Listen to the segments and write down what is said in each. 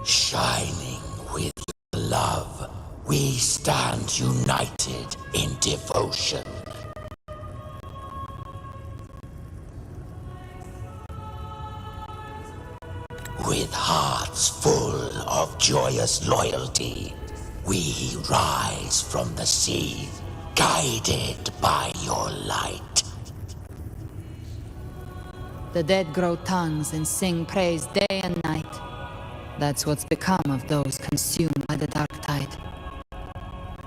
Shining with love, we stand united in devotion. With hearts full of joyous loyalty, we rise from the sea, guided by your light. The dead grow tongues and sing praise day and night. That's what's become of those consumed by the dark tide.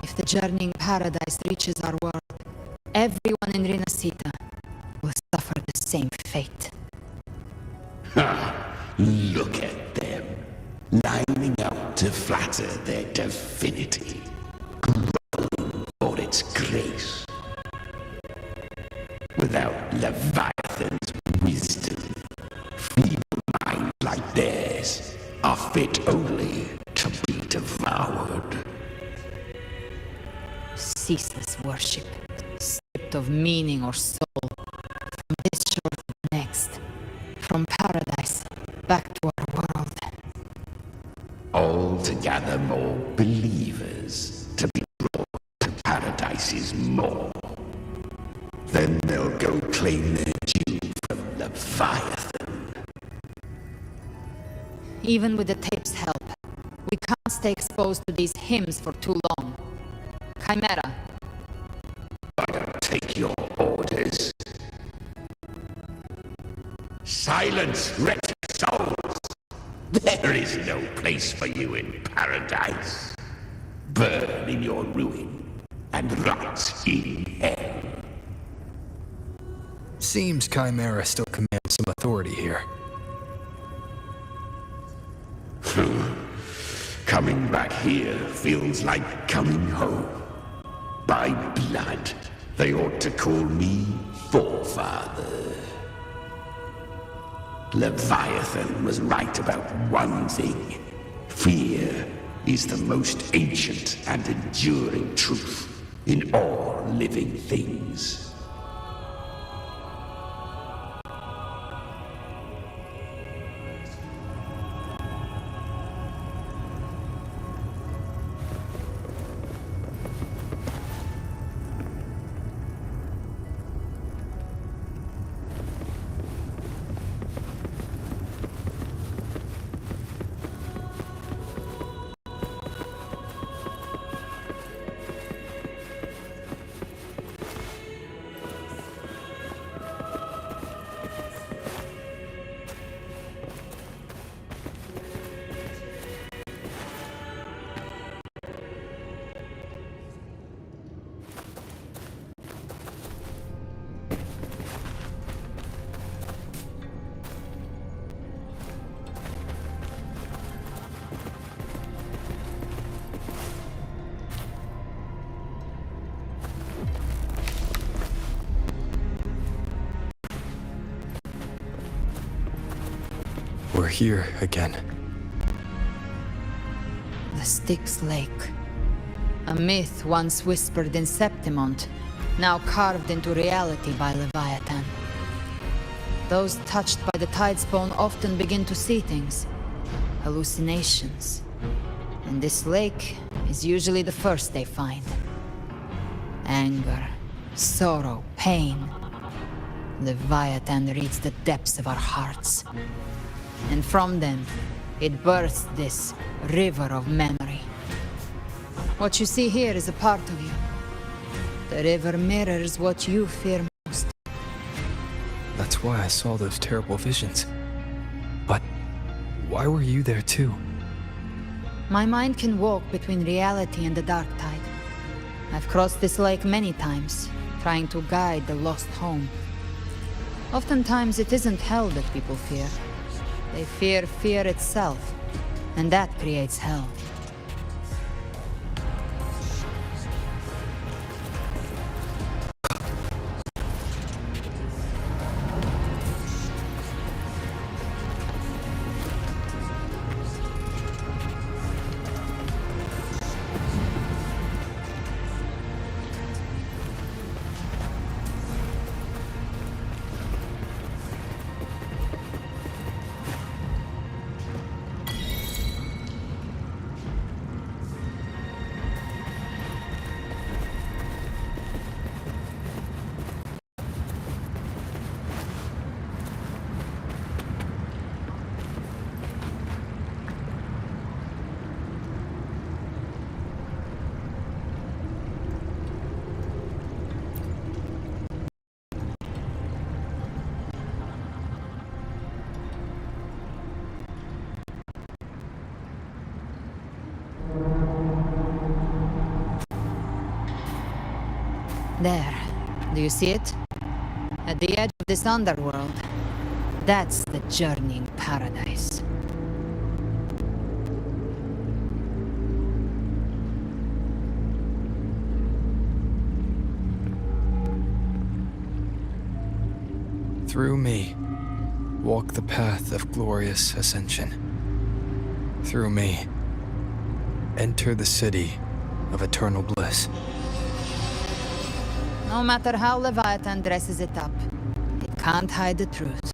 If the journeying paradise reaches our world, everyone in Rinascita will suffer the same fate. Ha! Look at them, lining up to flatter their divinity, groveling for its grace. Without Leviathan's wisdom, feeble minds like theirs are fit only to be devoured. Ceaseless worship, stripped of meaning or soul, from this shore to the next, from paradise back to our world. All to gather more believers to be brought to paradise's maw. Then they'll go claim their due from Leviathan. Even with the tape's help, we can't stay exposed to these hymns for too long. Chimera. I don't take your orders. Silence, wretched souls! There is no place for you in paradise. Burn in your ruin and rot in hell. Seems Chimera still commands some authority here. Coming back here feels like coming home. By blood, they ought to call me Forefather. Leviathan was right about one thing. Fear is the most ancient and enduring truth in all living things. We're here again. The Styx Lake. A myth once whispered in Septimont, now carved into reality by Leviathan. Those touched by the tidespawn often begin to see things. Hallucinations. And this lake is usually the first they find. Anger, sorrow, pain. Leviathan reads the depths of our hearts. And from them, it births this river of memory. What you see here is a part of you. The river mirrors what you fear most. That's why I saw those terrible visions. But why were you there too? My mind can walk between reality and the dark tide. I've crossed this lake many times, trying to guide the lost home. Oftentimes it isn't hell that people fear. They fear fear itself, and that creates hell. There. Do you see it? At the edge of this underworld. That's the journeying paradise. Through me, walk the path of glorious ascension. Through me, enter the city of eternal bliss. No matter how Leviathan dresses it up, it can't hide the truth.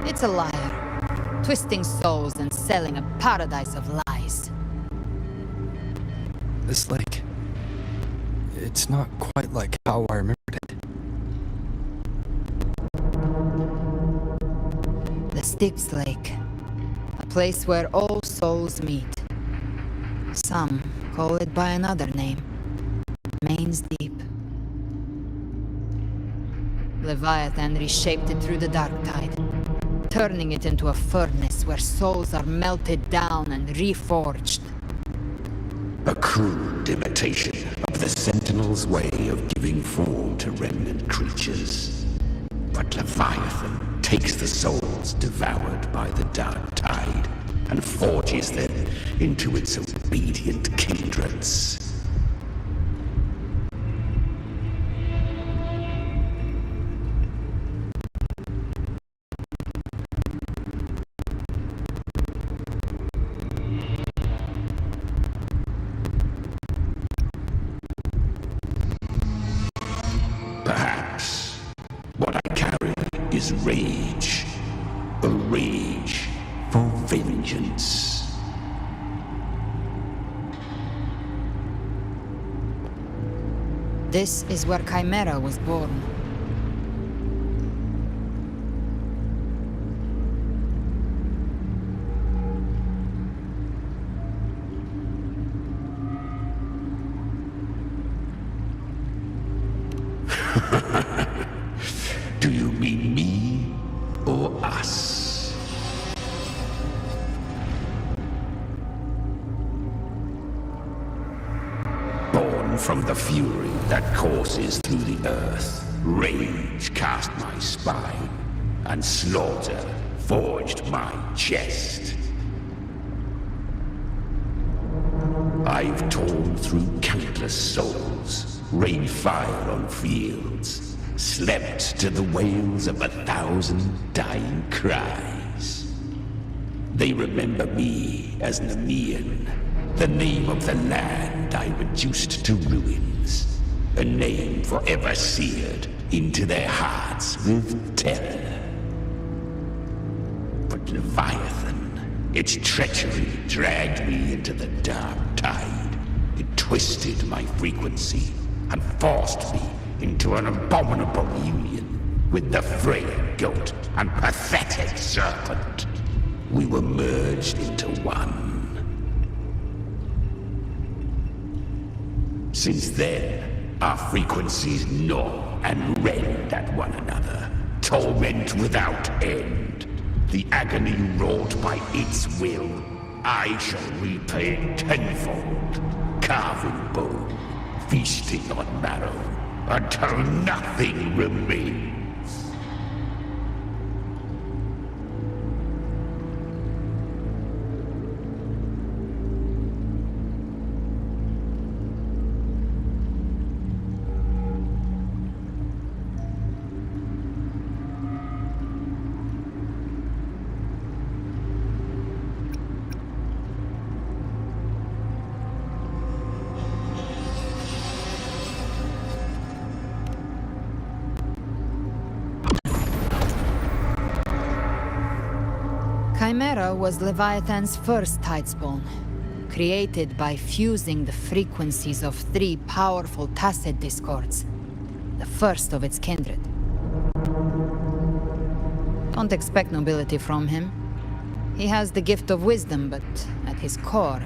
It's a liar, twisting souls and selling a paradise of lies. This lake, it's not quite like how I remembered it. The Styx Lake, a place where all souls meet. Some call it by another name, Main's Deep. Leviathan reshaped it through the dark tide, turning it into a furnace where souls are melted down and reforged. A crude imitation of the Sentinel's way of giving form to remnant creatures. But Leviathan takes the souls devoured by the dark tide and forges them into its obedient kindreds. Perhaps what I carry is rage. A rage for vengeance. This is where Chimera was born. Do you mean me or us? Born from the fury that courses through the earth, rage cast my spine, and slaughter forged my chest. I've torn through countless souls, rained fire on fields, slept to the wails of 1,000 dying cries. They remember me as Nemean, the name of the land I reduced to ruins, a name forever seared into their hearts with terror. But Leviathan, its treachery dragged me into the dark tide. It twisted my frequency and forced me into an abominable union with the frail goat and pathetic serpent. We were merged into one. Since then, our frequencies gnaw and rend at one another, torment without end. The agony wrought by its will, I shall repay tenfold, carving bone, feasting on marrow, until nothing remains. Chimera was Leviathan's first tidespawn, created by fusing the frequencies of 3 powerful tacit discords, the first of its kindred. Don't expect nobility from him. He has the gift of wisdom, but at his core,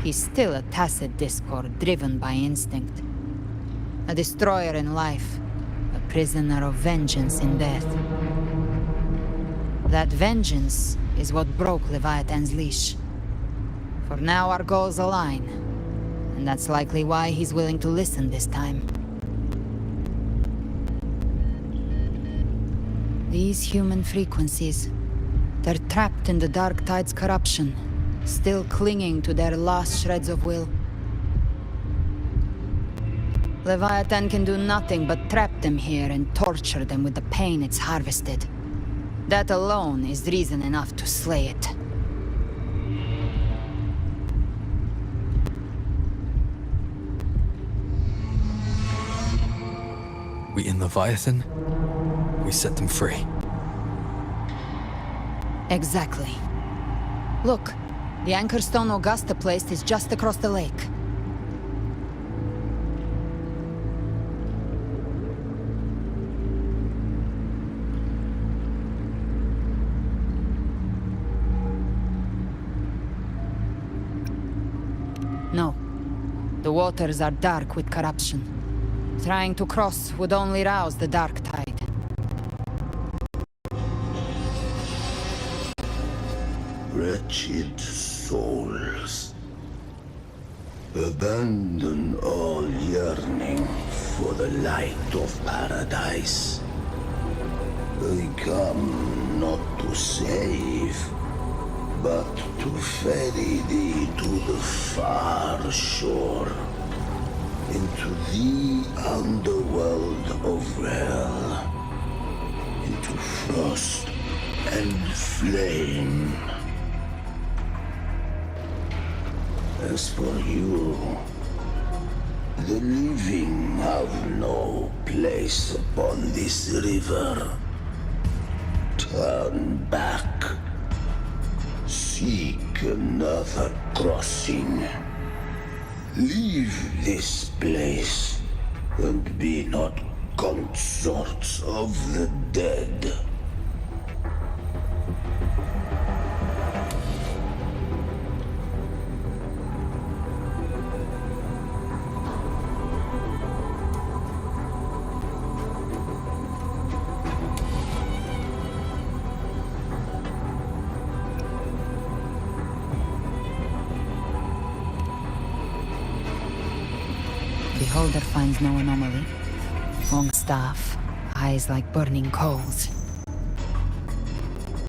he's still a tacit discord driven by instinct. A destroyer in life, a prisoner of vengeance in death. That vengeance is what broke Leviathan's leash. For now our goals align, and that's likely why he's willing to listen this time. These human frequencies, they're trapped in the Dark Tide's corruption, still clinging to their last shreds of will. Leviathan can do nothing but trap them here and torture them with the pain it's harvested. That alone is reason enough to slay it. We in Leviathan? We set them free. Exactly. Look, the anchor stone Augusta placed is just across the lake. No. The waters are dark with corruption. Trying to cross would only rouse the Dark Tide. Wretched souls, abandon all yearning for the light of paradise. I come not to save, but to ferry thee to the far shore, into the underworld of hell, into frost and flame. As for you, the living have no place upon this river. Turn back. Seek another crossing. Leave this place and be not consorts of the dead. Beholder finds no anomaly. Long staff, eyes like burning coals.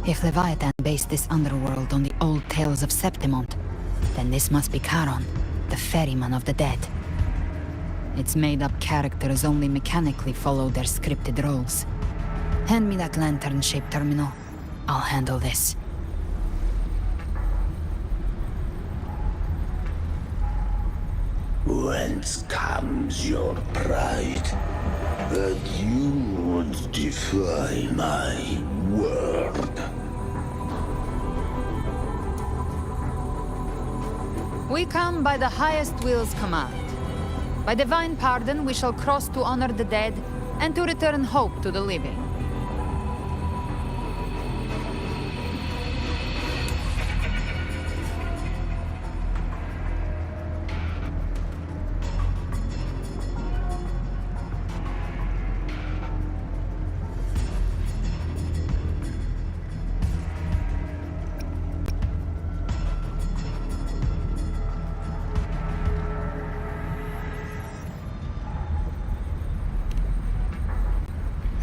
If Leviathan based this underworld on the old tales of Septimont, then this must be Charon, the ferryman of the dead. Its made-up characters only mechanically follow their scripted roles. Hand me that lantern-shaped terminal. I'll handle this. Whence comes your pride that you would defy my word? We come by the highest will's command. By divine pardon, we shall cross to honor the dead and to return hope to the living.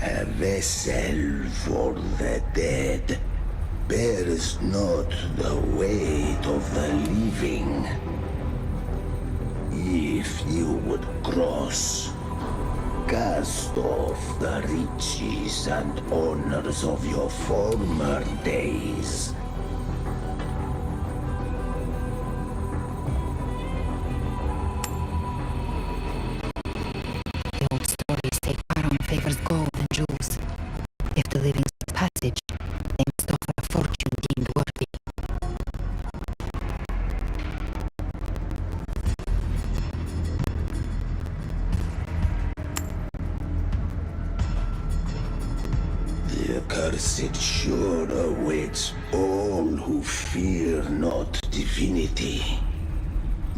A vessel for the dead bears not the weight of the living. If you would cross, cast off the riches and honors of your former days. The old stories say Param favors gold and jewels. If the living seek passage, they must offer a fortune deemed worthy. The accursed sure awaits all who fear not divinity.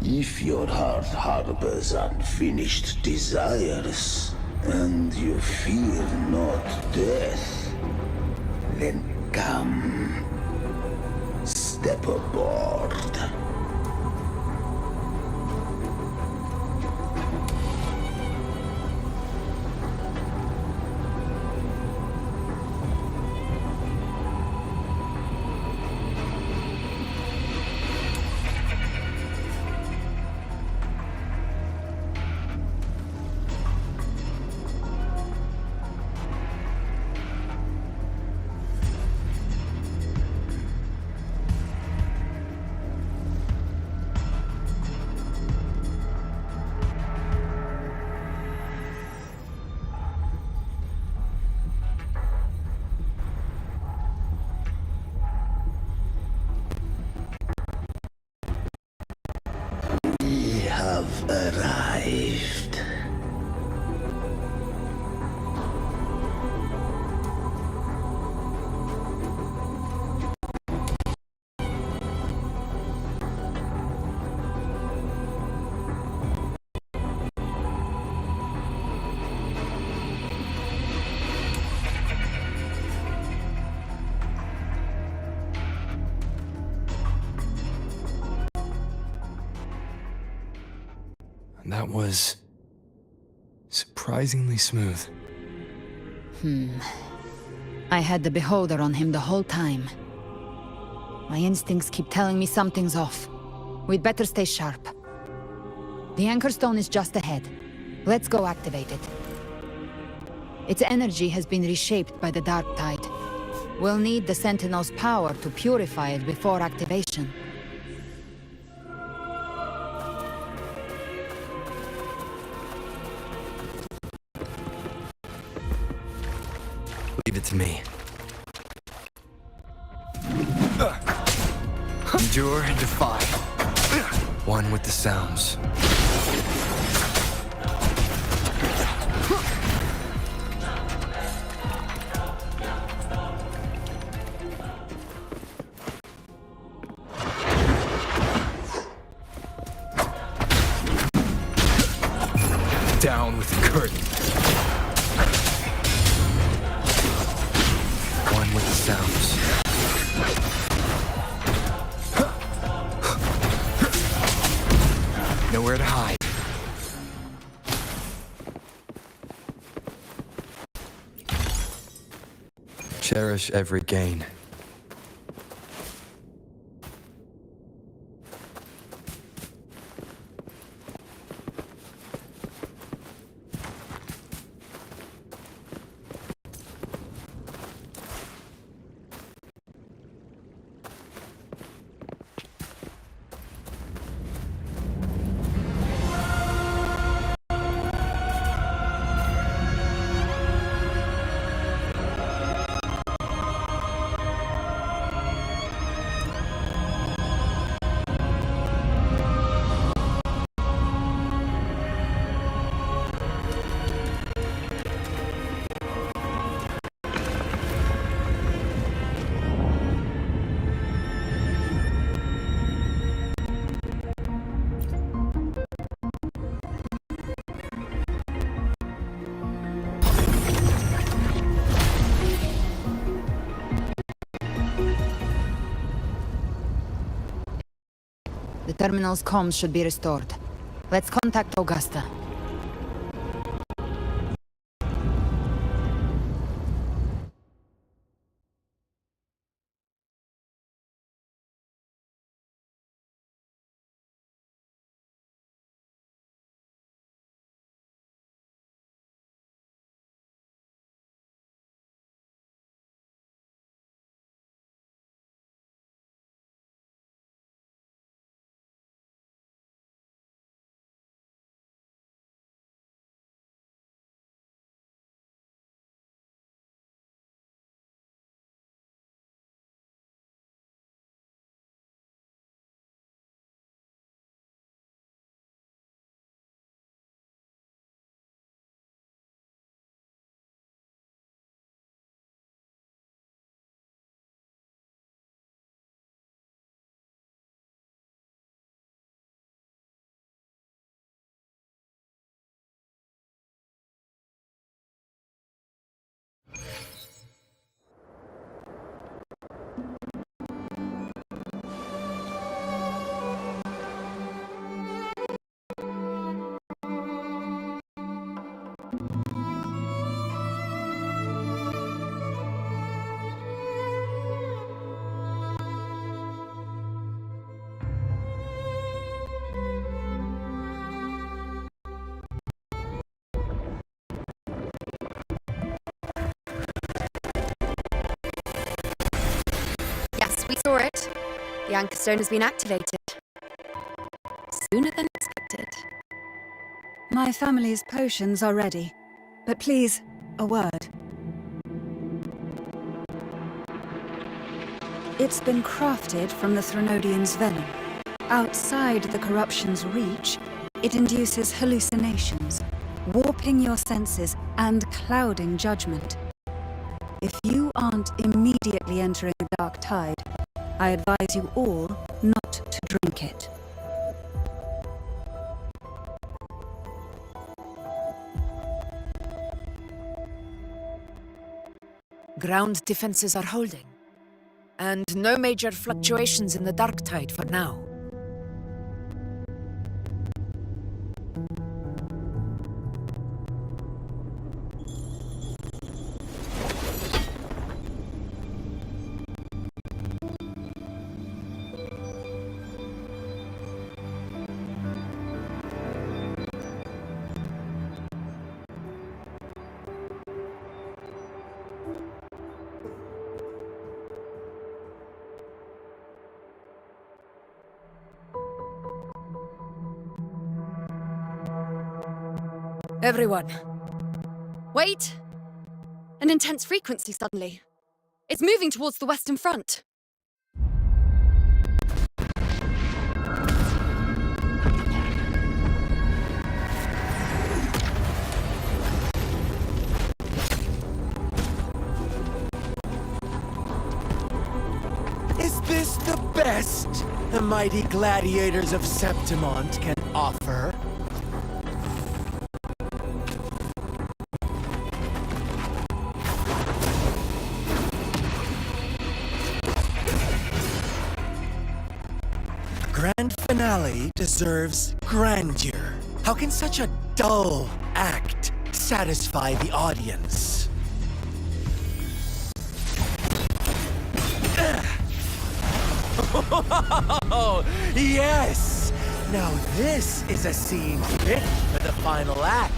If your heart harbors unfinished desires, and you fear not death, then come, step aboard. We have arrived. That was surprisingly smooth. I had the beholder on him the whole time. My instincts keep telling me something's off. We'd better stay sharp. The anchor stone is just ahead. Let's go activate it. Its energy has been reshaped by the dark tide. We'll need the Sentinel's power to purify it before activation. Leave it to me. Endure and defy. One with the sounds. Down with the curtain. One with the sounds. Nowhere to hide. Cherish every gain. The terminal's comms should be restored. Let's contact Augusta. saw it. The anchor stone has been activated. Sooner than expected. My family's potions are ready. But please, a word. It's been crafted from the Threnodian's venom. Outside the corruption's reach, it induces hallucinations, warping your senses and clouding judgment. If you aren't immediately entering the dark tide, I advise you all not to drink it. Ground defenses are holding, and no major fluctuations in the dark tide for now. Everyone. Wait! An intense frequency suddenly. It's moving towards the Western Front. Is this the best the mighty gladiators of Septimont can offer? Grand finale deserves grandeur. How can such a dull act satisfy the audience? Oh, yes! Now this is a scene fit for the final act.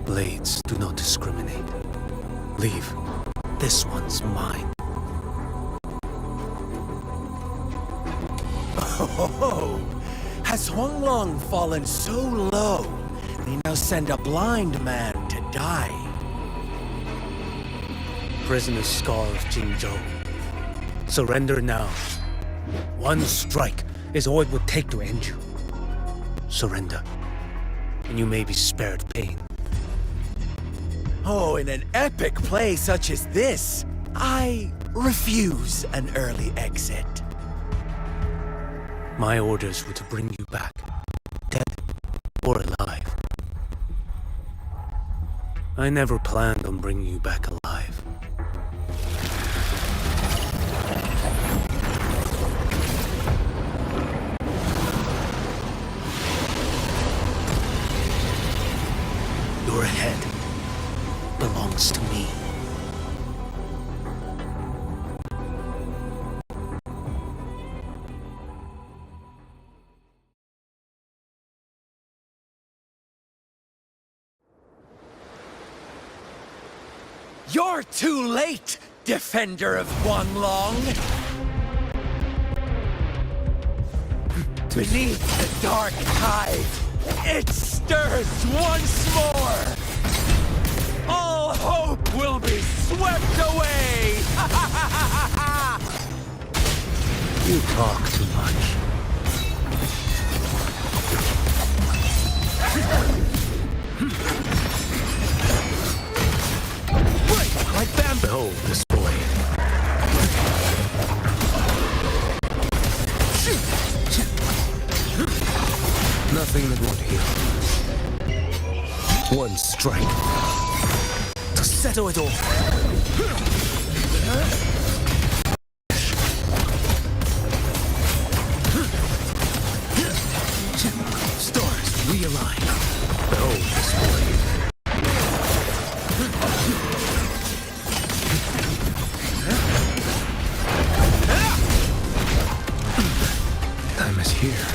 Blades do not discriminate. Leave. This one's mine. Oh, has Huanglong fallen so low, they now send a blind man to die? Prisoner Scar of Jingzhou. Surrender now. One strike is all it would take to end you. Surrender, and you may be spared pain. Oh, in an epic play such as this, I refuse an early exit. My orders were to bring you back, dead or alive. I never planned on bringing you back alive. Your head belongs to me. You're too late, defender of Huanglong! Beneath the dark tide, it stirs once more! All hope will be swept away! You talk too much. Break like bamboo! Behold this boy. Nothing that won't heal. One strike to settle it all. Stars realign. Behold this boy. Time is here.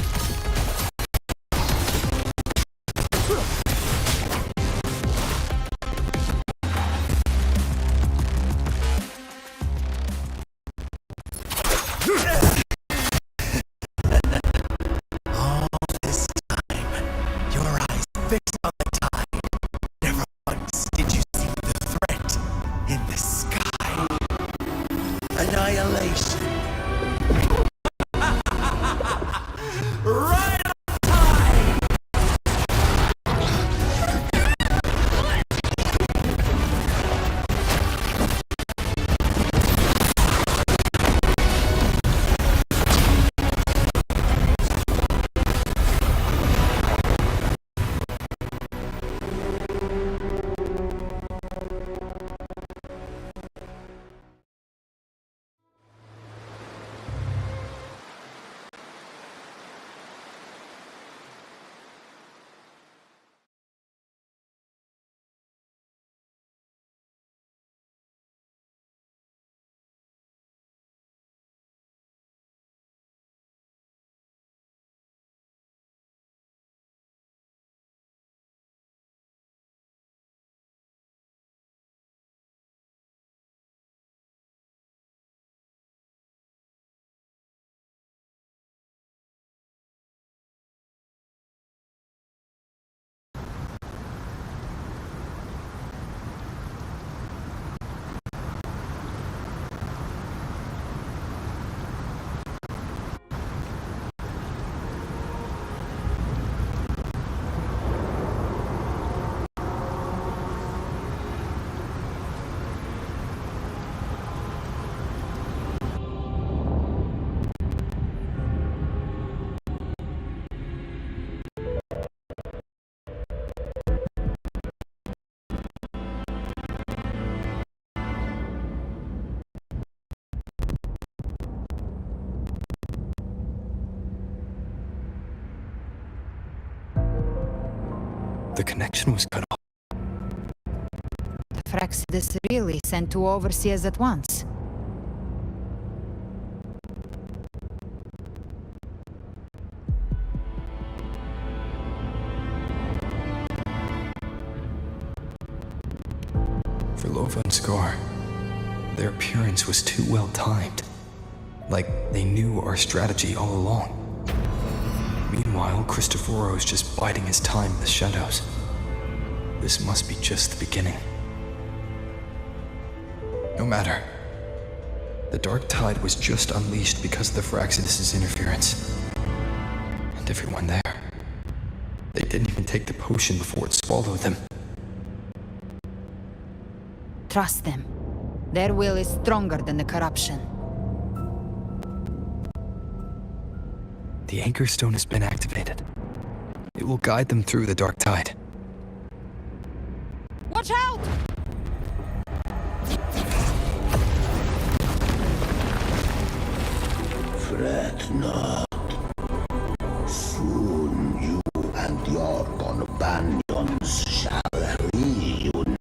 The connection was cut off. The Fraxidus really sent 2 overseers at once. For Lova and Scar, their appearance was too well timed. Like they knew our strategy all along. Meanwhile, Christophero's just biding his time in the shadows. This must be just the beginning. No matter. The dark tide was just unleashed because of the Fraxidus' interference. And everyone there. They didn't even take the potion before it swallowed them. Trust them. Their will is stronger than the corruption. The Anchor Stone has been activated. It will guide them through the dark tide. Watch out! Fret not. Soon you and your companions shall reunite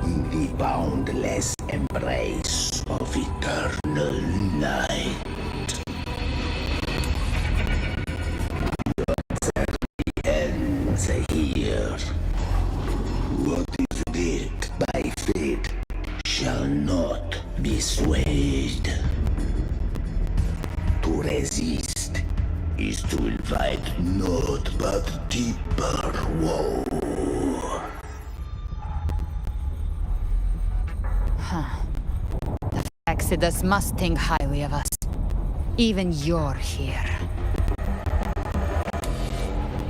in the boundless embrace of eternal night. Your journey ends here. What is writ by fate shall not be swayed. To resist is to invite naught but deeper woe. The Fraxidus must think highly of us. Even you're here.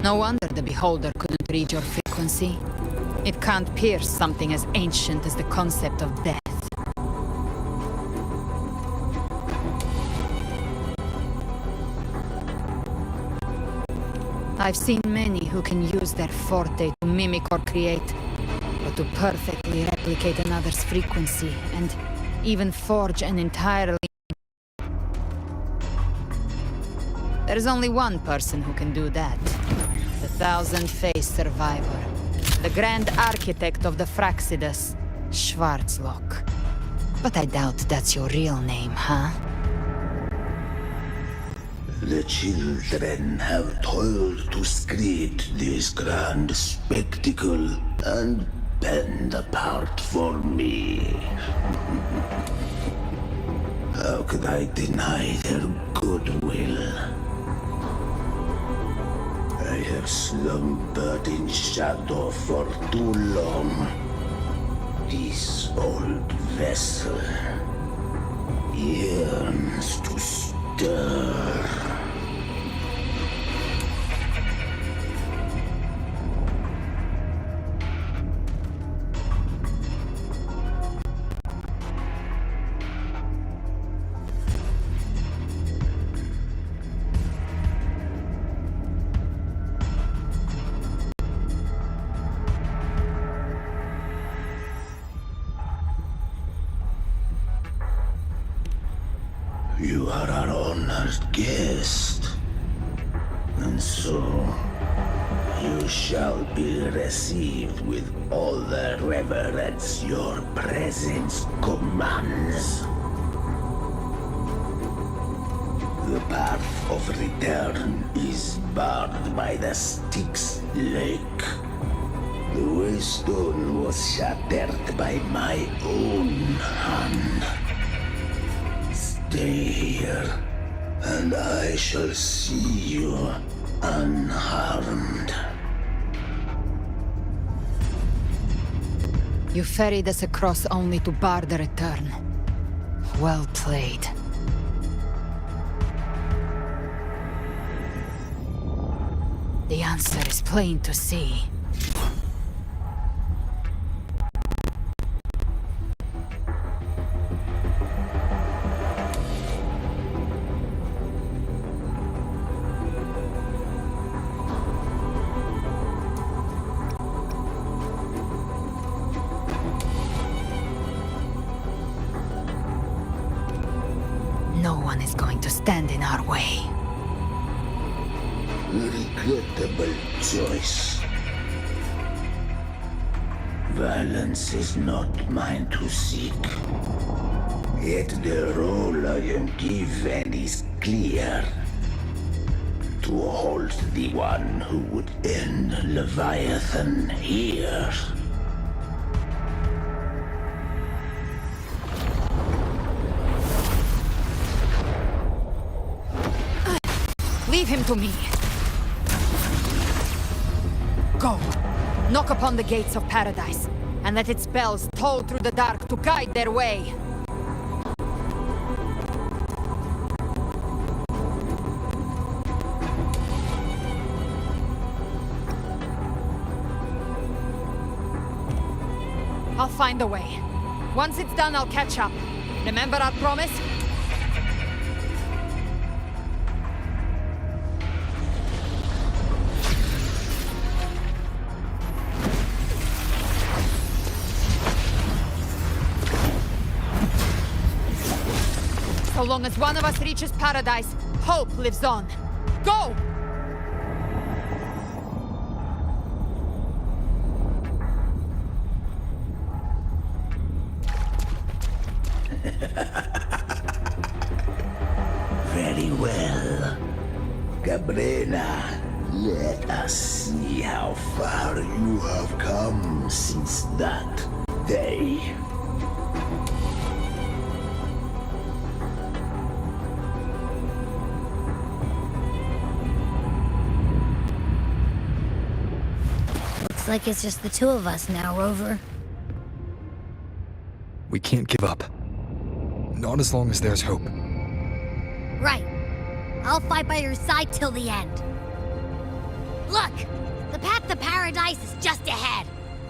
No wonder the Beholder couldn't read your frequency. It can't pierce something as ancient as the concept of death. I've seen many who can use their forte to mimic or create, but to perfectly replicate another's frequency and even forge an entirely... There's only one person who can do that. The thousand-faced survivor. The grand architect of the Fraxidus, Schwarzlock. But I doubt that's your real name, huh? The children have toiled to create this grand spectacle and bend apart for me. How could I deny their goodwill? I have slumbered in shadow for too long. This old vessel yearns to stir. You are our honored guest, and so you shall be received with all the reverence your presence commands. The path of return is barred by the Styx Lake. The waystone was shattered by my own hand. Stay here, and I shall see you unharmed. You ferried us across only to bar the return. Well played. The answer is plain to see. No one is going to stand in our way. Regrettable choice. Violence is not mine to seek. Yet the role I am given is clear. To halt the one who would end Leviathan here. Leave him to me. Go. Knock upon the gates of paradise, and let its bells toll through the dark to guide their way. I'll find a way. Once it's done, I'll catch up. Remember our promise? So long as one of us reaches paradise, hope lives on. Go! Very well. Galbrena, let us see how far you have come since that day. Looks like it's just the two of us now, Rover. We can't give up. Not as long as there's hope. Right. I'll fight by your side till the end. Look! The path to paradise is just ahead.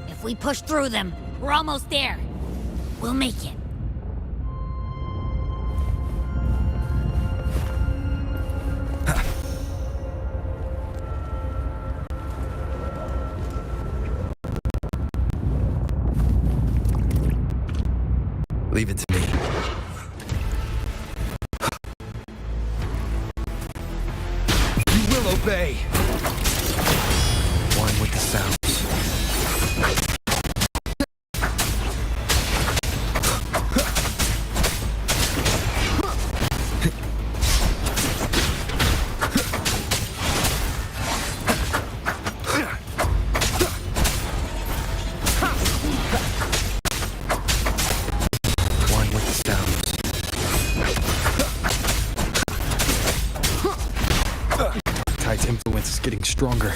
If we push through them, we're almost there. We'll make it. Leave it to me. You will obey! One with the sounds. Tide's influence is getting stronger.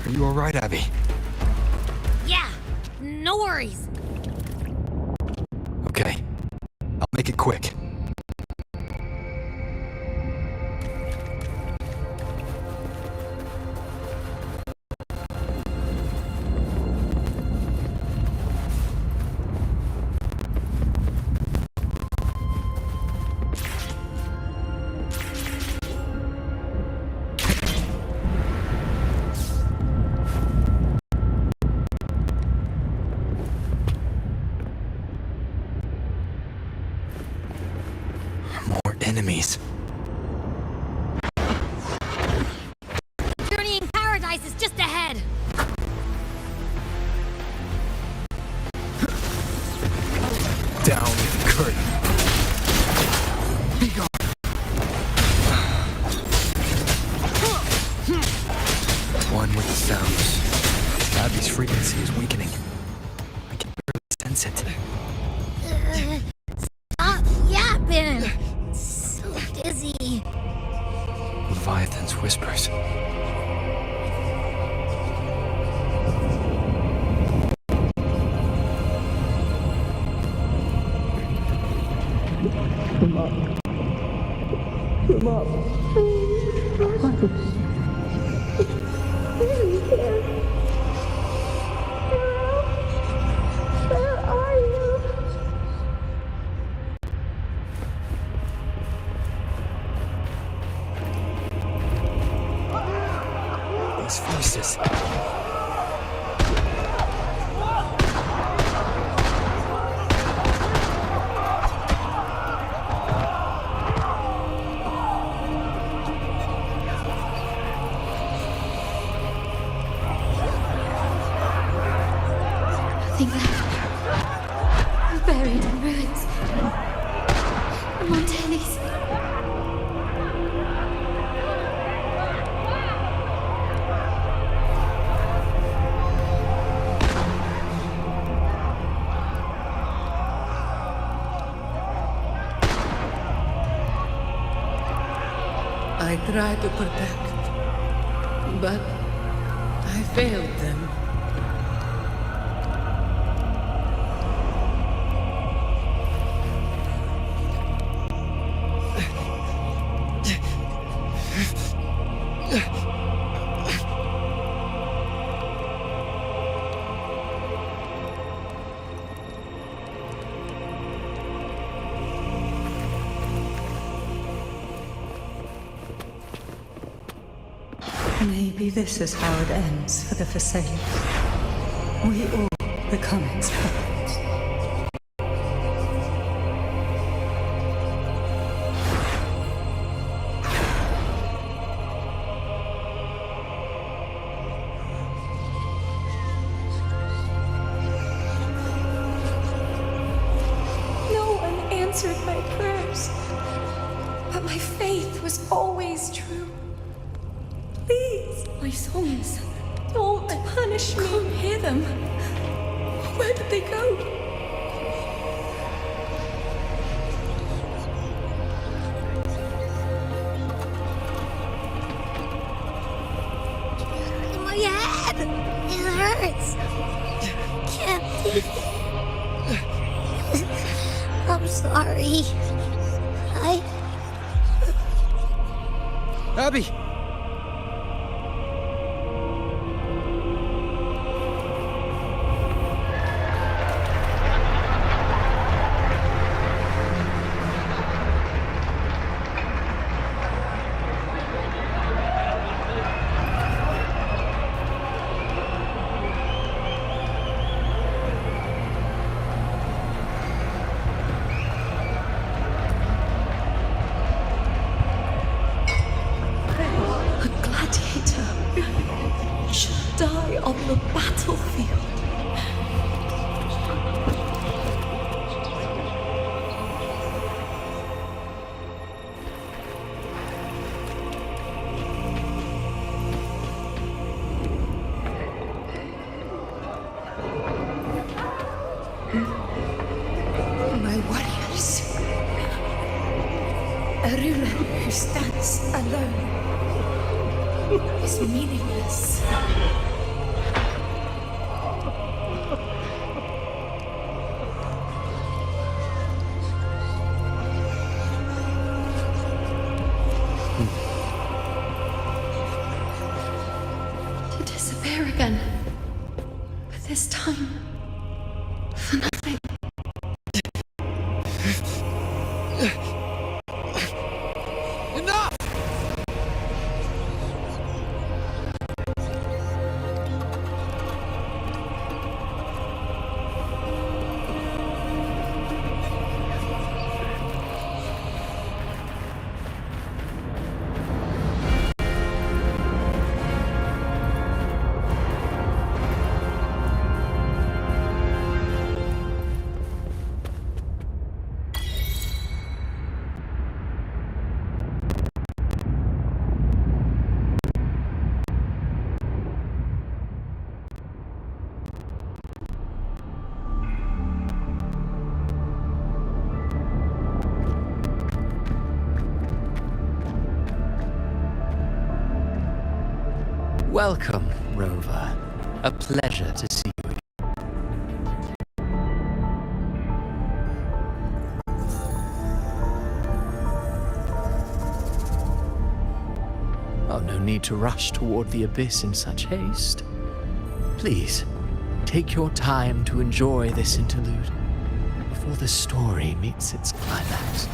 Are you alright, Abby? Yeah, no worries. Okay. I'll make it quick. Enemies. Journeying paradise is just ahead. Down with the curtain. Be gone. One with the sounds. Abby's frequency is weakening. I can barely sense it. Stop yapping. So dizzy. Leviathan's whispers. Come up. Come up. Where are you? These voices. nothing left. Buried in ruins. Montellis. I tried to protect, but I failed them. Maybe this is how it ends for the Phasaelus. We all become its puppets. No one answered my prayers, but my faith was always true. Please, my songs, don't punish me. Can't hear them. Where did they go? My head! It hurts! Can't think. I'm sorry. Abby! Die on the battlefield. My warriors. A ruler who stands alone is meaningless. To disappear again. But this time, for nothing. Enough! Welcome, Rover. A pleasure to see you again. Oh, no need to rush toward the abyss in such haste. Please, take your time to enjoy this interlude before the story meets its climax.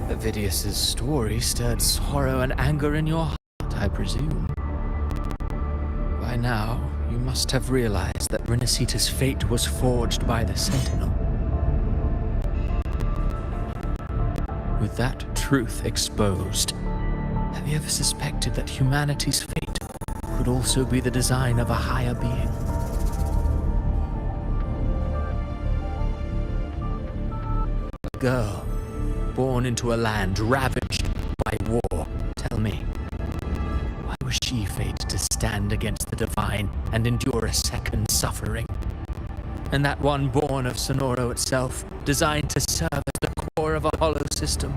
Avidius's story stirred sorrow and anger in your heart, I presume. By now, you must have realized that Rinascita's fate was forged by the Sentinel. With that truth exposed, have you ever suspected that humanity's fate could also be the design of a higher being? A girl, born into a land ravaged by war. Tell me, why was she fated to stand against the divine and endure a second suffering? And that one born of Sonoro itself, designed to serve as the core of a hollow system?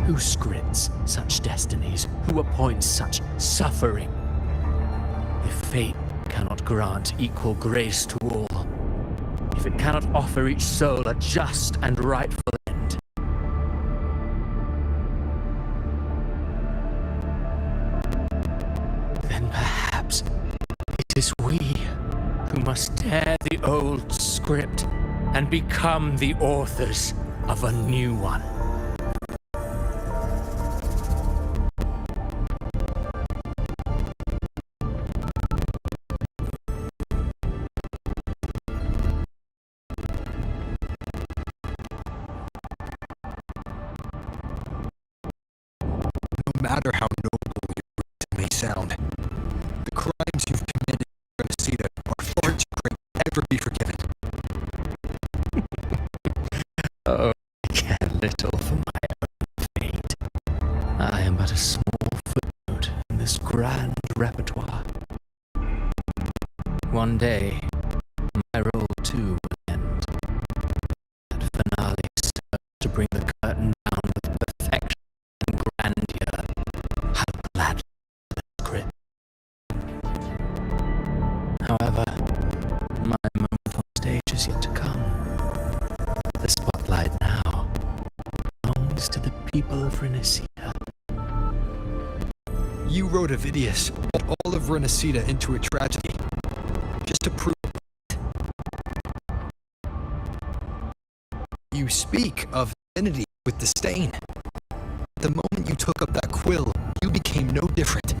Who scripts such destinies? Who appoints such suffering? If fate cannot grant equal grace to all, if it cannot offer each soul a just and rightful end, then perhaps it is we who must tear the old script and become the authors of a new one. No matter how noble your words may sound, the crimes you've committed in Rinascita are far too great to ever be forgiven. Oh, I care little for my own fate. I am but a small footnote in this grand repertoire. One day, my role too will end. That finale serves to bring the curtain down with perfection and grandeur. How gladly the script. However, my moment on stage is yet to come. The spotlight now belongs to the people of Rinascita. You wrote Avidius, brought all of Rinascita into a tragedy, just to prove it. You speak of divinity with disdain. The moment you took up that quill, you became no different.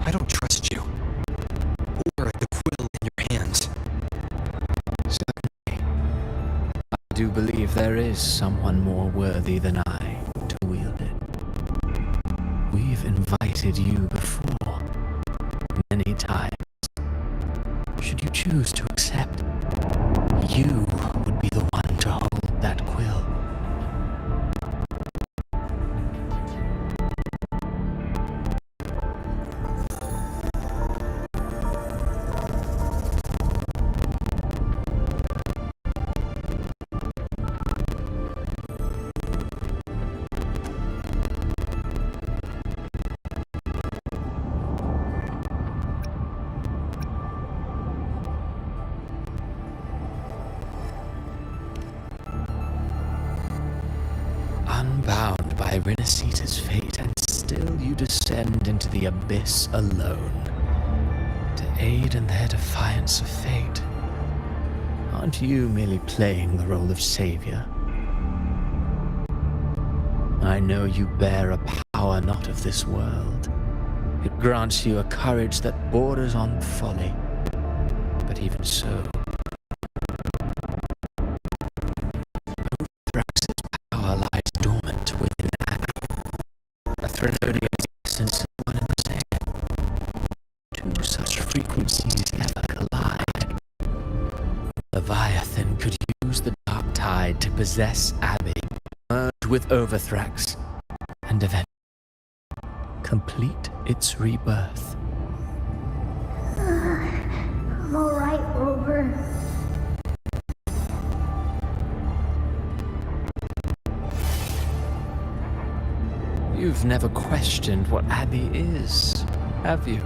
I don't trust you, or the quill in your hands. Certainly. I do believe there is someone more worthy than I to wield it. We've invited you before, many times. Should you choose to accept, you would be the one to hold that quill. Unbound by Rinascita's fate, and still you descend into the abyss alone, to aid in their defiance of fate. Aren't you merely playing the role of savior? I know you bear a power not of this world. It grants you a courage that borders on folly. But even so, Thrax's power lies dormant within Abby. A Threnodian's essence is one and the same. Two such frequencies never collide. Leviathan could use the dark tide to possess Abby, merge with Overthrax, and eventually complete its rebirth. I'm alright, Rover. You've never questioned what Abby is, have you?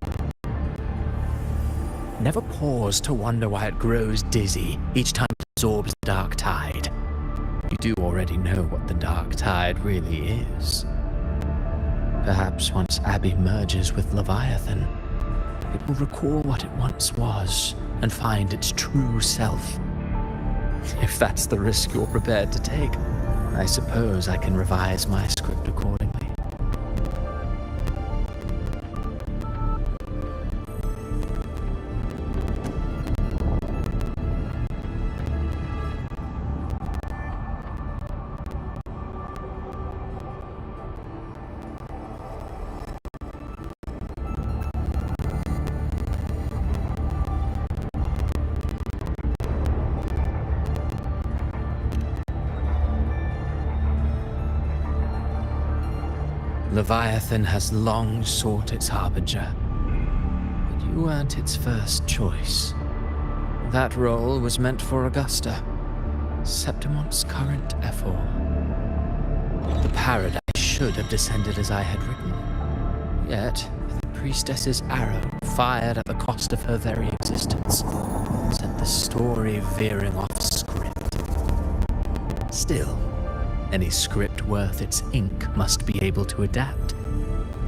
Never paused to wonder why it grows dizzy each time it absorbs the dark tide. You do already know what the dark tide really is. Perhaps once Abby merges with Leviathan, it will recall what it once was and find its true self. If that's the risk you're prepared to take, I suppose I can revise my script accordingly. Leviathan has long sought its harbinger, but you weren't its first choice. That role was meant for Augusta, Septimont's current Ephor. The paradise should have descended as I had written, yet the priestess's arrow, fired at the cost of her very existence, sent the story veering off script. Still, any script worth its ink must be able to adapt.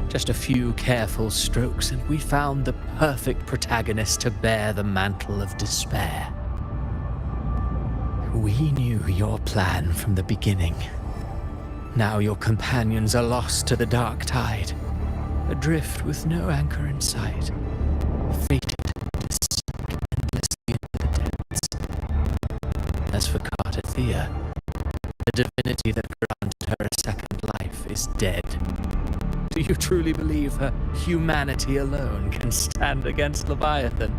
Just a few careful strokes and we found the perfect protagonist to bear the mantle of despair. We knew your plan from the beginning. Now your companions are lost to the dark tide, adrift with no anchor in sight, fated to sink endlessly into the depths. As for Cartathea, the divinity that granted her a second life is dead. Do you truly believe her humanity alone can stand against Leviathan?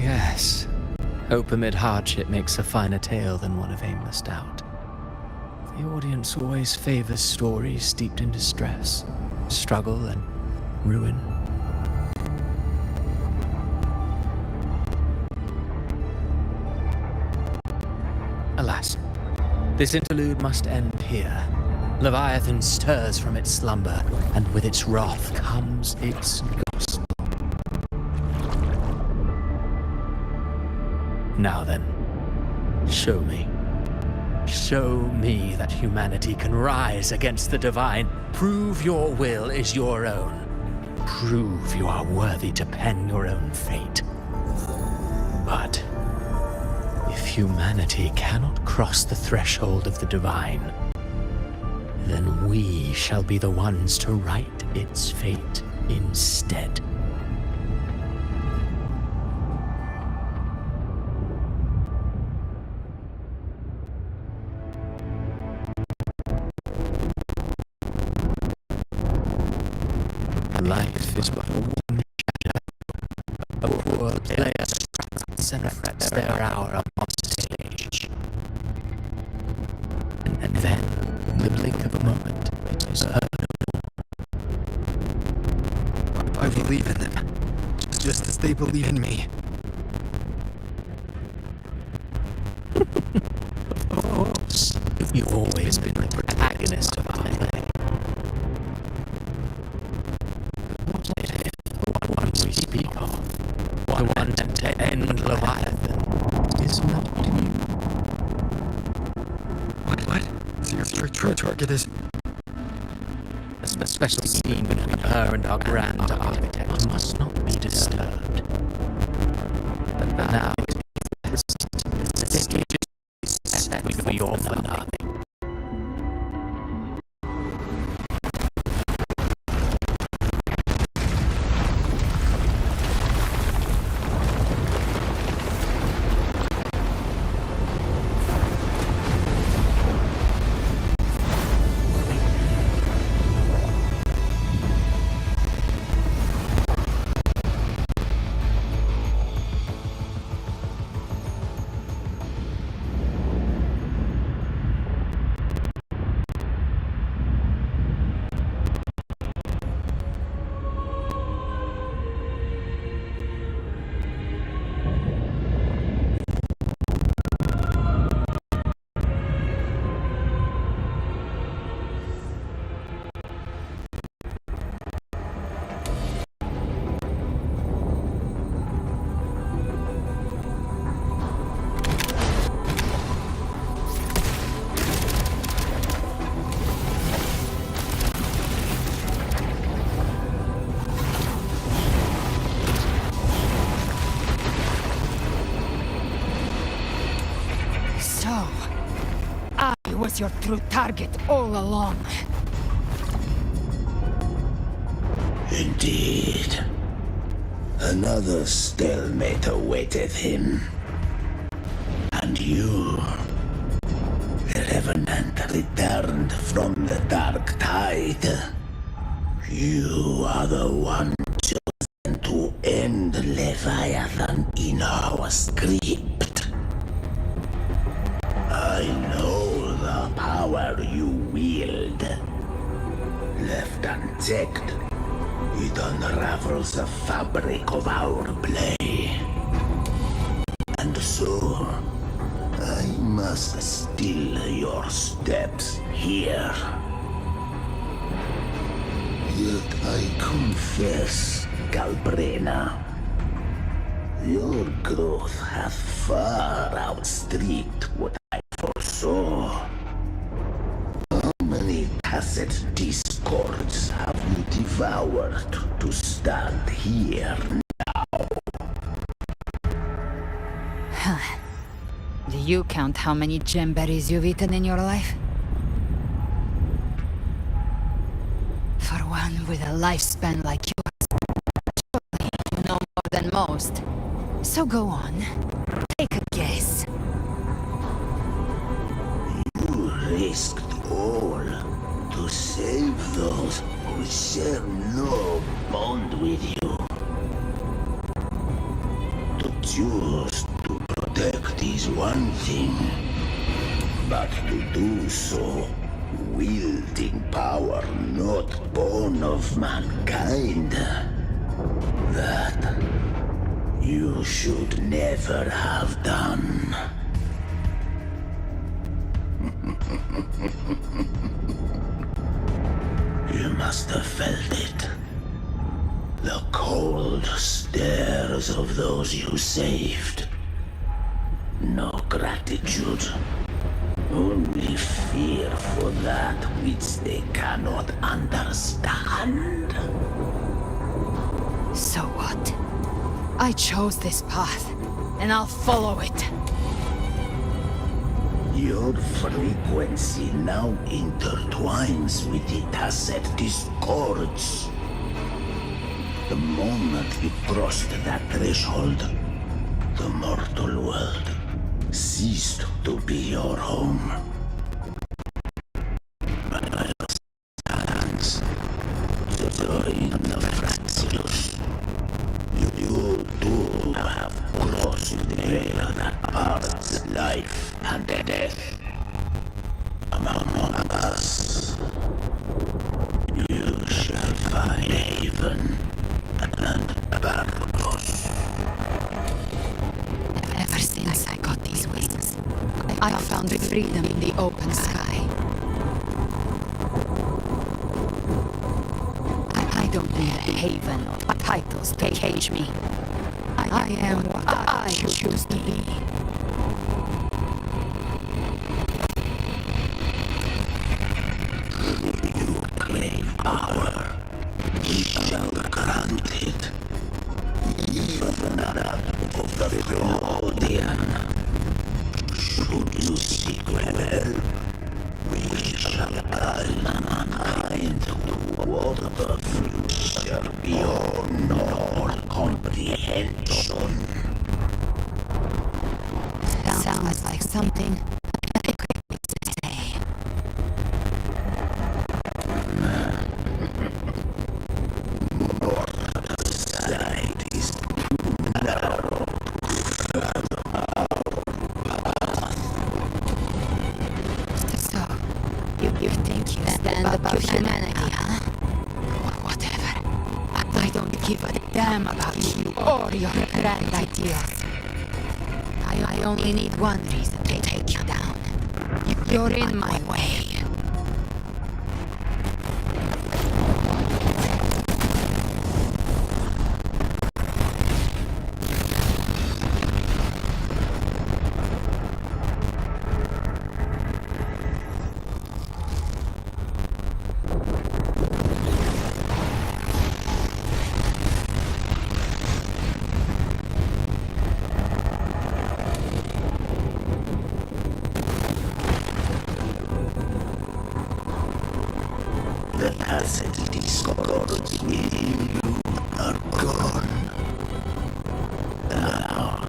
Yes. Hope amid hardship makes a finer tale than one of aimless doubt. The audience always favors stories steeped in distress, struggle, and ruin. Alas, this interlude must end here. Leviathan stirs from its slumber, and with its wrath comes its gospel. Now then, show me. Show me that humanity can rise against the divine. Prove your will is your own. Prove you are worthy to pen your own fate. But if humanity cannot cross the threshold of the divine, then we shall be the ones to write its fate instead. Life is but a warm shadow. A poor player struts and frets their hour upon stage. And then, in the blink of a moment, it is heard no more. I believe in them, just as they believe in me. Of course, you've always been the protagonist of our play. We speak of, the one to end Leviathan, is not you. What? So your target is... A special scene between her and our grand architect must not be disturbed. But now, the stage is set for your finale. Was your true target all along. Indeed. Another stalemate awaited him. you. The Revenant returned from the dark tide. You are the one chosen to end Leviathan in our script. I know the power you wield. Left unchecked, it unravels the fabric of our play. And so, I must still your steps here. Yet I confess, galbrena, your growth hath far outstripped what I foresaw. How many tacit discords have you devoured to stand here now? Do you count how many gemberries you've eaten in your life? For one with a lifespan like yours, surely you know more than most. So go on, take a guess. You risked all to save those who share no bond with you. To choose to protect is one thing, but to do so wielding power not born of mankind, that you should never have done. You must have felt it. The cold stares of those you saved. No gratitude. Only fear for that which they cannot understand. So what? I chose this path, and I'll follow it. Your frequency now intertwines with the tacit discords. The moment you crossed that threshold, the mortal world ceased to be your home. But I stands to join the Francius. You too have crossed the veil that parts life and death. Among us, you shall find haven and purpose. Ever since I got these wings, I found freedom in the open sky. I don't need a haven or titles to cage me. I am what I choose to be. You crave power, we shall grant it. Even that of the Freudian. Should you seek rebel, we shall guide mankind toward the future beyond our comprehension. Sounds like something I could say. Mortal sight is too narrow to fathom our path. So, you think you stand above humanity, huh? Whatever. I don't give a damn about you or your grand ideas. I only need one reason to take you down. You're in my way. The tacit discords within you are gone. Now,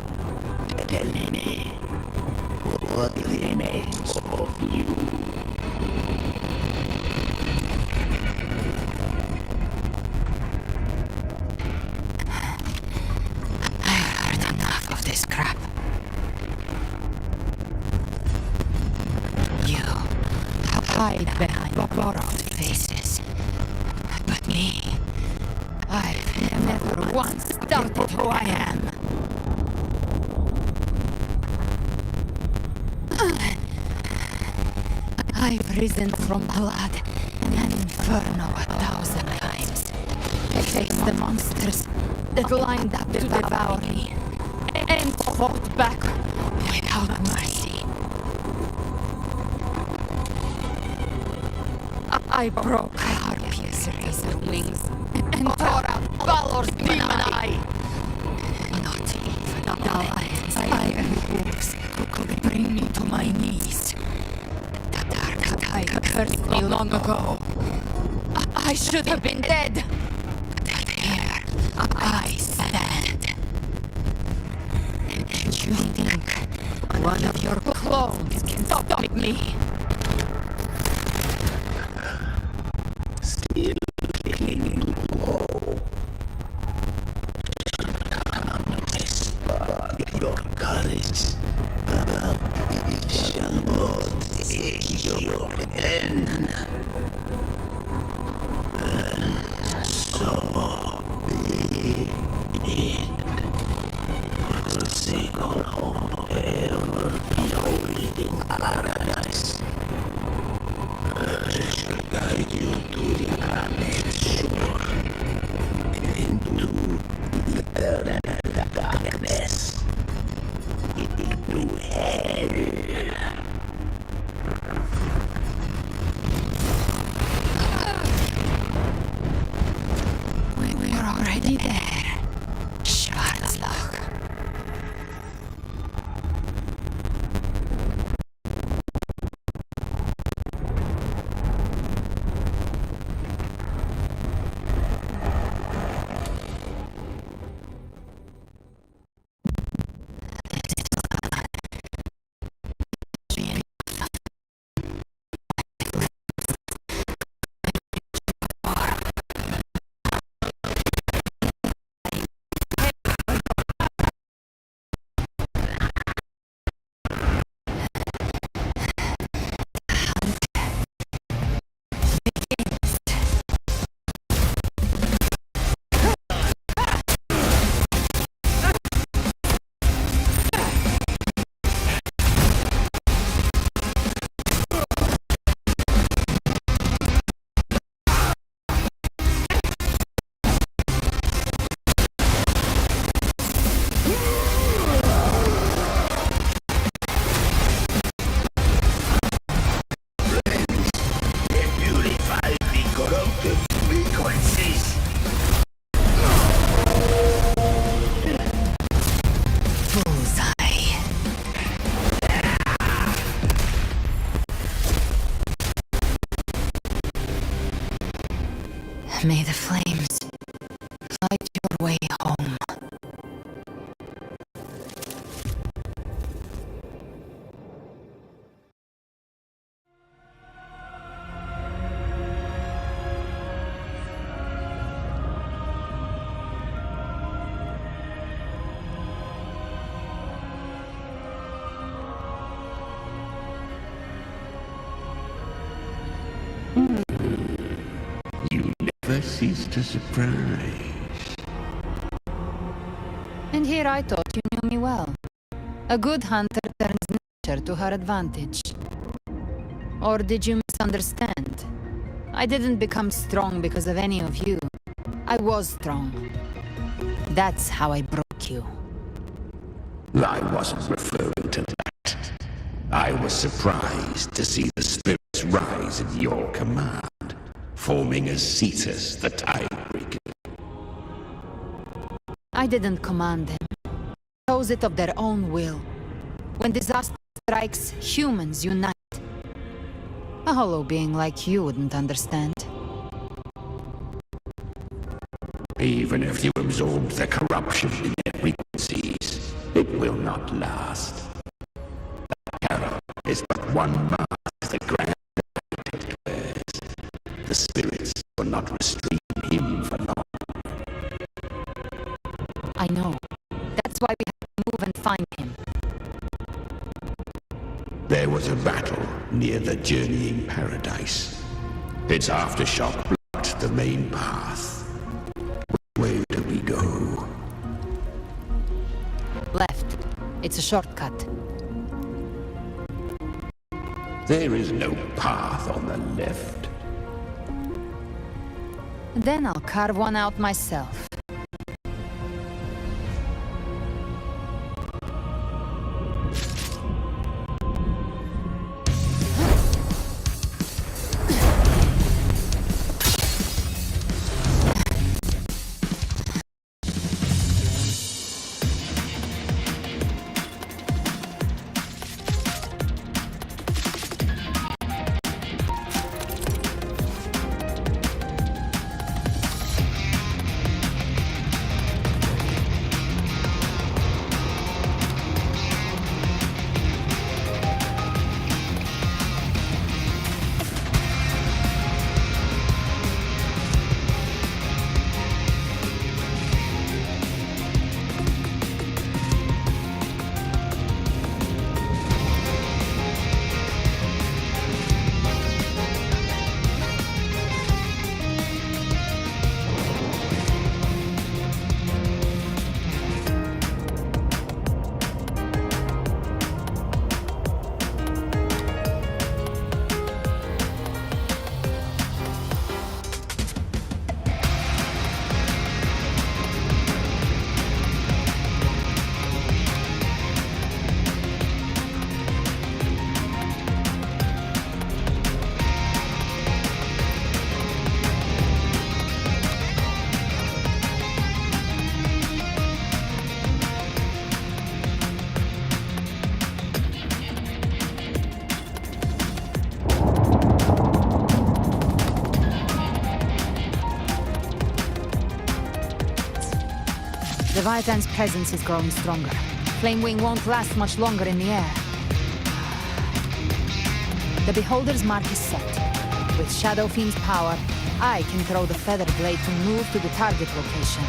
tell me, remains of you. I've heard enough of this crap. You hide behind borrowed faces. But me, I've never once doubted who I am. I've risen from blood and inferno 1,000 times. I faced the monsters that lined up to devour me, and fought back without mercy. I broke Harpy's razor wings and tore out Valor's demon eye. Not even Alliance iron wolves could bring me to my knees. The dark tide cursed me long ago. I should have been dead. But here I stand. And you think one of your clones can stop me? Still clinging to hope. Whisper your courage. It shall not take your end. And so be it. Forsaken of ever beholding paradise. I shall guide you to the planet shore, into eternal darkness, into hell. We're already there, Schwarzloch. May the flames light your way home. Cease to surprise. And here I thought you knew me well. A good hunter turns nature to her advantage. Or did you misunderstand? I didn't become strong because of any of you. I was strong. That's how I broke you. I wasn't referring to that. I was surprised to see the spirits rise at your command, forming as Cetus the Tidebreaker. I didn't command them. They chose it of their own will. When disaster strikes, humans unite. A hollow being like you wouldn't understand. Even if you absorb the corruption in their frequencies, it will not last. The terror one marks the grand it wears. The spirits will not restrain him for long. I know. That's why we have to move and find him. There was a battle near the journeying paradise. Its aftershock blocked the main path. Where do we go? Left. It's a shortcut. There is no path on the left. Then I'll carve one out myself. Leviathan's presence is growing stronger. Flamewing won't last much longer in the air. The Beholder's mark is set. With Shadow Fiend's power, I can throw the Feather Blade to move to the target location.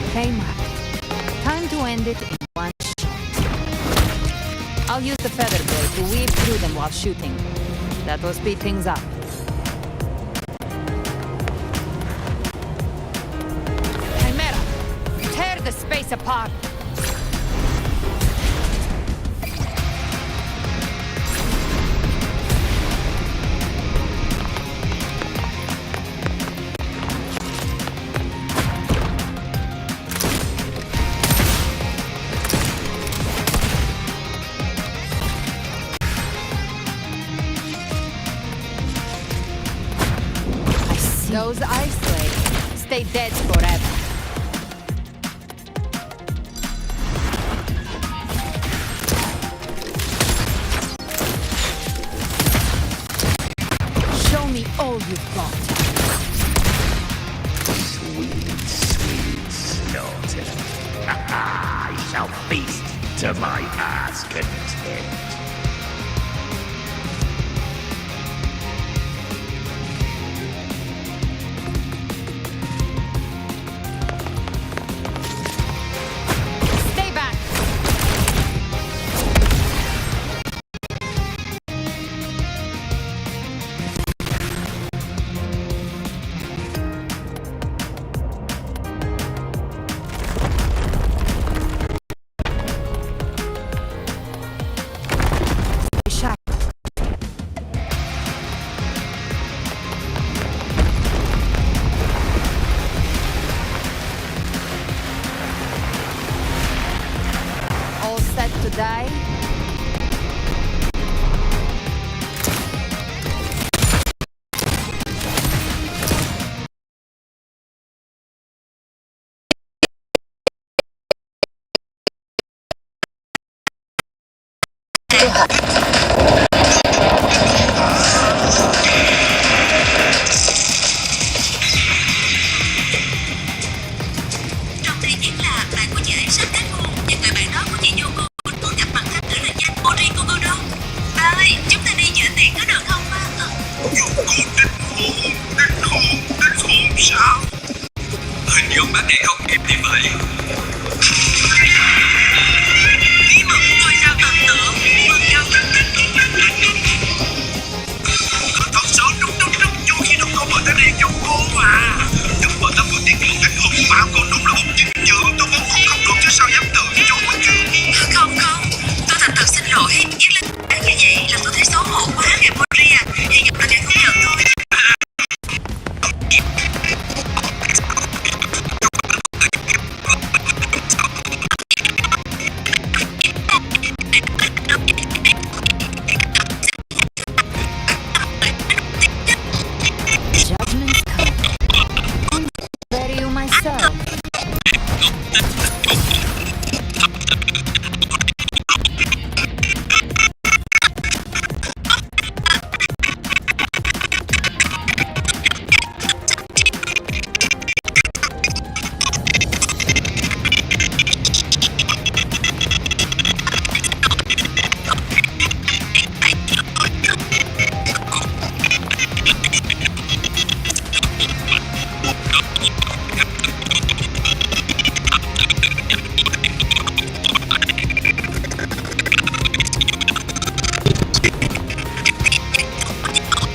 Okay, marked. Time to end it in one shot. I'll use the Feather Blade to weave through them while shooting. That will speed things up. Chimera! Tear the space apart! Those ice blades stay dead forever. Show me all you've got. Sweet, sweet slaughter. I shall feast to my heart's content. To die?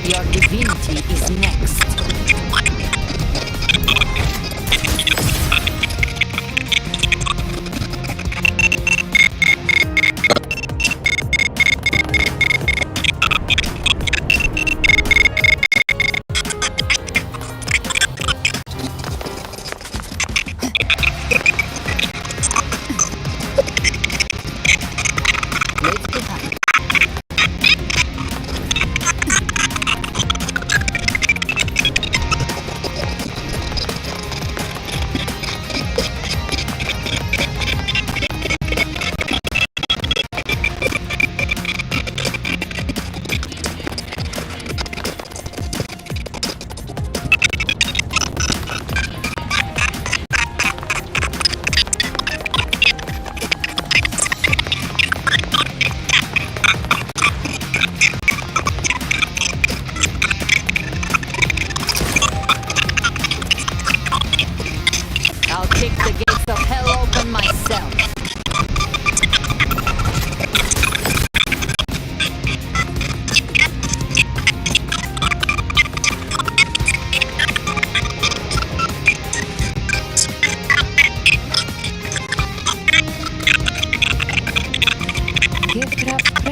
Your divinity is next. Leave behind. I'll kick the gates of hell open myself. Give it up.